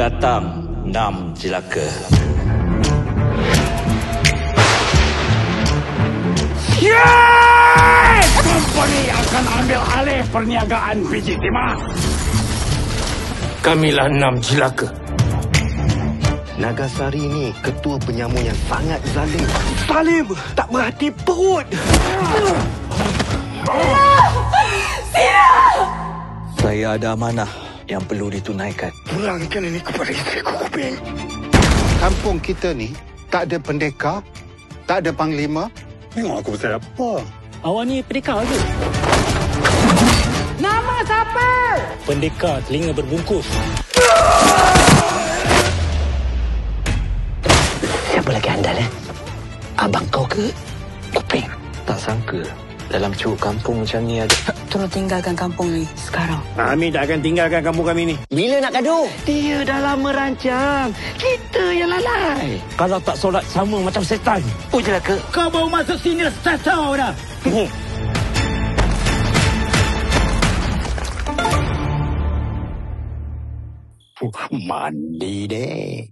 datang 6 jelaka. Yes! Company akan ambil alih perniagaan biji timah. Kamilah 6 jelaka. Nagasari ni ketua penyamun yang sangat zalim. Salim tak berhati perut. Saya ada amanah yang perlu ditunaikan. Pulangkan ini kepada isteri Kuping. Kampung kita ni tak ada pendekar, tak ada panglima. Tengok aku besar apa. Awak ni pendekar ke? Nama siapa? Pendekar telinga berbungkus. Siapa lagi andal Abang kau ke Kuping? Tak sangka dalam curug kampung macam ni ada. Tolong tinggalkan kampung ni sekarang. Kami tak akan tinggalkan kampung kami ni. Bila nak gaduh? Dia dah lama rancang. Kita yang lalai. Kalau tak solat sama macam setan. Oh jelaka. Kau baru masuk sini dah tahu dah. Mandi deh.